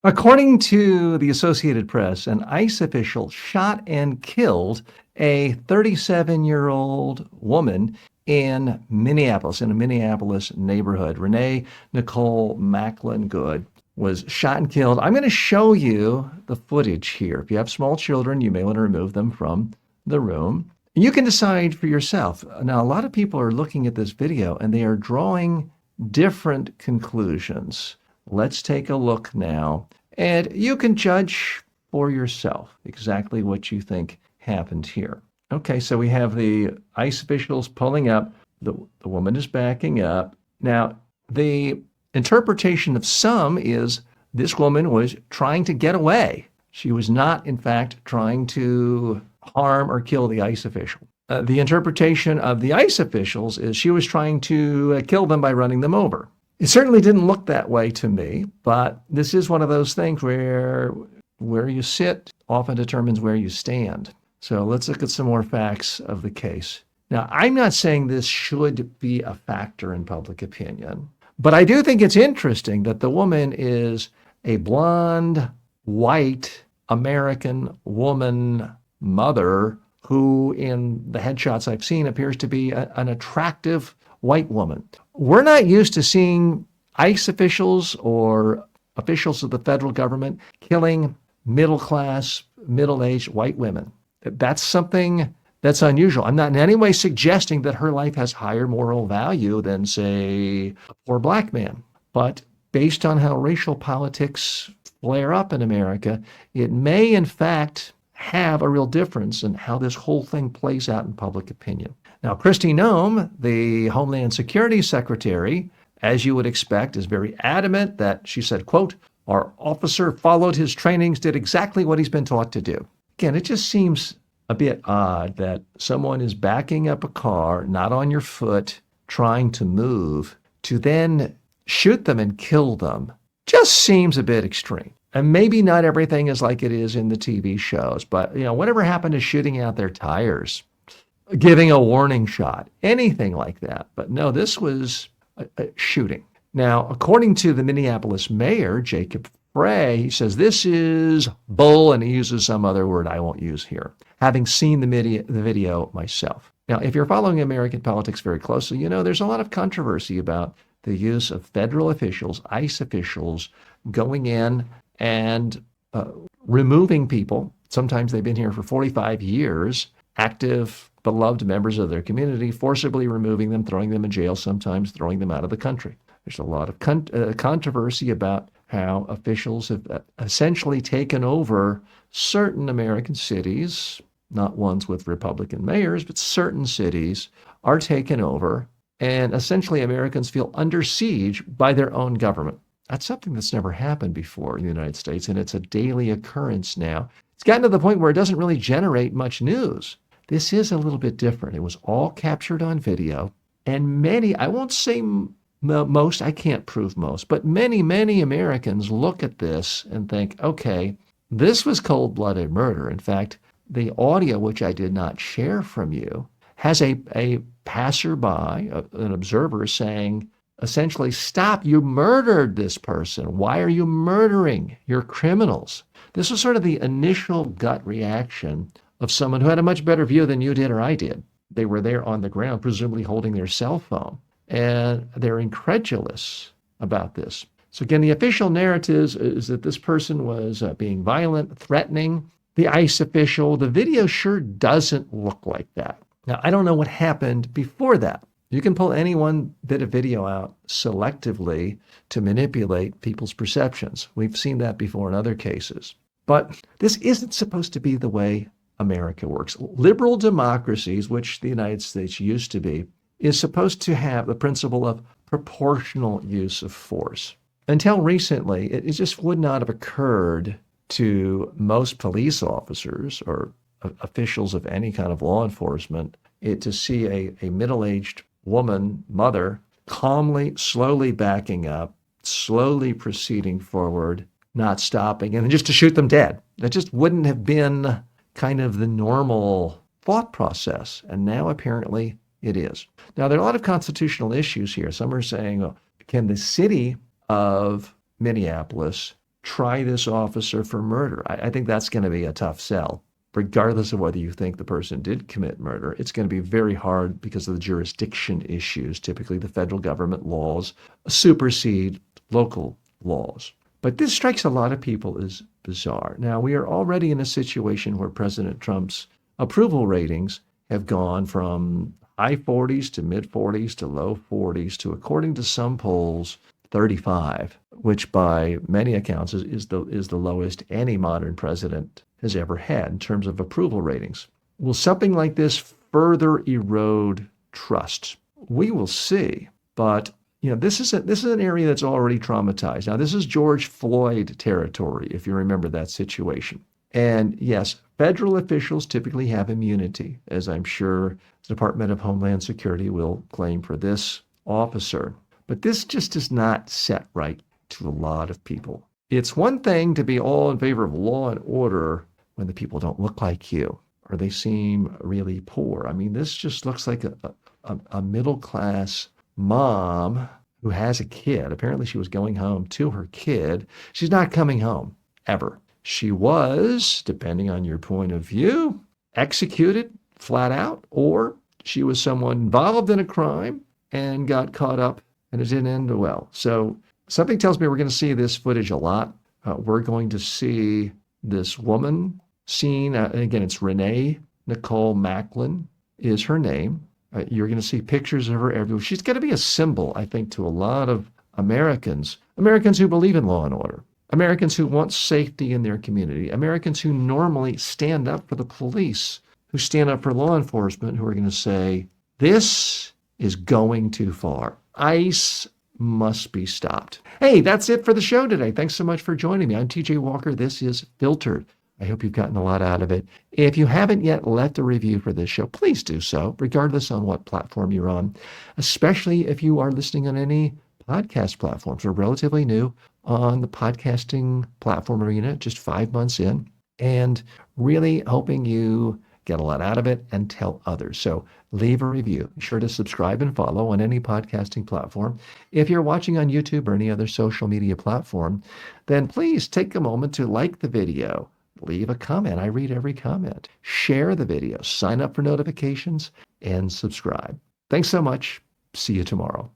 According to the Associated Press, an ICE official shot and killed a 37-year-old woman in Minneapolis, in a Minneapolis neighborhood. Renee Nicole Macklin Good was shot and killed. I'm going to show you the footage here. If you have small children, you may want to remove them from the room. You can decide for yourself. Now, a lot of people are looking at this video and they are drawing different conclusions. Let's take a look now, and you can judge for yourself exactly what you think happened here. Okay, so we have the ICE officials pulling up. The woman is backing up. Now, the interpretation of some is this woman was trying to get away. She was not, in fact, trying to harm or kill the ICE official. The interpretation of the ICE officials is she was trying to kill them by running them over. It certainly didn't look that way to me, but this is one of those things where you sit often determines where you stand. So let's look at some more facts of the case. Now, I'm not saying this should be a factor in public opinion, but I do think it's interesting that the woman is a blonde, white, American woman, mother, who in the headshots I've seen appears to be an attractive white woman. We're not used to seeing ICE officials or officials of the federal government killing middle-class, middle-aged white women. That's something that's unusual. I'm not in any way suggesting that her life has higher moral value than, say, a poor black man. But based on how racial politics flare up in America, it may, in fact, have a real difference in how this whole thing plays out in public opinion. Now, Kristi Noem, the Homeland Security Secretary, as you would expect, is very adamant that she said, quote, "Our officer followed his trainings, did exactly what he's been taught to do." Again, it just seems a bit odd that someone is backing up a car, not on your foot, trying to move, to then shoot them and kill them. Just seems a bit extreme. And maybe not everything is like it is in the TV shows, but whatever happened to shooting out their tires, giving a warning shot, anything like that. But no, this was a shooting. Now, according to the Minneapolis mayor, Jacob Frey, he says this is bull, and he uses some other word I won't use here, having seen the video myself. Now, if you're following American politics very closely, there's a lot of controversy about the use of federal officials, ICE officials, going in and removing people. Sometimes they've been here for 45 years, active, beloved members of their community, forcibly removing them, throwing them in jail, sometimes throwing them out of the country. There's a lot of controversy about how officials have essentially taken over certain American cities, not ones with Republican mayors, but certain cities are taken over, and essentially Americans feel under siege by their own government. That's something that's never happened before in the United States, and it's a daily occurrence now. It's gotten to the point where it doesn't really generate much news. This is a little bit different. It was all captured on video, and many, I won't say most, I can't prove most, but many, many Americans look at this and think, okay, this was cold-blooded murder. In fact, the audio, which I did not share from you, has a passerby, an observer saying, essentially, stop, you murdered this person. Why are you murdering? You're criminals. This was sort of the initial gut reaction of someone who had a much better view than you did or I did. They were there on the ground, presumably holding their cell phone, and they're incredulous about this. So again, the official narrative is that this person was being violent, threatening the ICE official. The video sure doesn't look like that. Now, I don't know what happened before that. You can pull any one bit of video out selectively to manipulate people's perceptions. We've seen that before in other cases. But this isn't supposed to be the way America works. Liberal democracies, which the United States used to be, is supposed to have the principle of proportional use of force. Until recently, it just would not have occurred to most police officers or officials of any kind of law enforcement to see a middle-aged woman, mother, calmly, slowly backing up, slowly proceeding forward, not stopping, and just to shoot them dead. That just wouldn't have been kind of the normal thought process. And now apparently it is. Now, there are a lot of constitutional issues here. Some are saying, can the city of Minneapolis try this officer for murder. I think that's going to be a tough sell. Regardless of whether you think the person did commit murder, it's going to be very hard because of the jurisdiction issues. Typically, the federal government laws supersede local laws. But this strikes a lot of people as bizarre. Now, we are already in a situation where President Trump's approval ratings have gone from high 40s to mid 40s to low 40s to, according to some polls, 35, which by many accounts is the lowest any modern president has ever had in terms of approval ratings. Will something like this further erode trust? We will see. But this is an area that's already traumatized. Now, this is George Floyd territory, if you remember that situation. And yes, federal officials typically have immunity, as I'm sure the Department of Homeland Security will claim for this officer. But this just does not set right to a lot of people. It's one thing to be all in favor of law and order when the people don't look like you or they seem really poor. I mean, this just looks like a middle-class mom who has a kid. Apparently she was going home to her kid. She's not coming home ever. She was, depending on your point of view, executed flat out, or she was someone involved in a crime and got caught up and it didn't end well. So something tells me we're going to see this footage a lot. We're going to see this woman seen, again, it's Renee Nicole Macklin is her name. You're going to see pictures of her everywhere. She's going to be a symbol, I think, to a lot of Americans who believe in law and order, Americans who want safety in their community, Americans who normally stand up for the police, who stand up for law enforcement, who are going to say, this is going too far. ICE must be stopped. Hey, that's it for the show today. Thanks so much for joining me. I'm TJ Walker. This is Filtered. I hope you've gotten a lot out of it. If you haven't yet left a review for this show, please do so, regardless on what platform you're on, especially if you are listening on any podcast platforms. We're relatively new on the podcasting platform arena, just 5 months in, and really hoping you get a lot out of it and tell others. So leave a review. Be sure to subscribe and follow on any podcasting platform. If you're watching on YouTube or any other social media platform, then please take a moment to like the video. Leave a comment. I read every comment. Share the video. Sign up for notifications and subscribe. Thanks so much. See you tomorrow.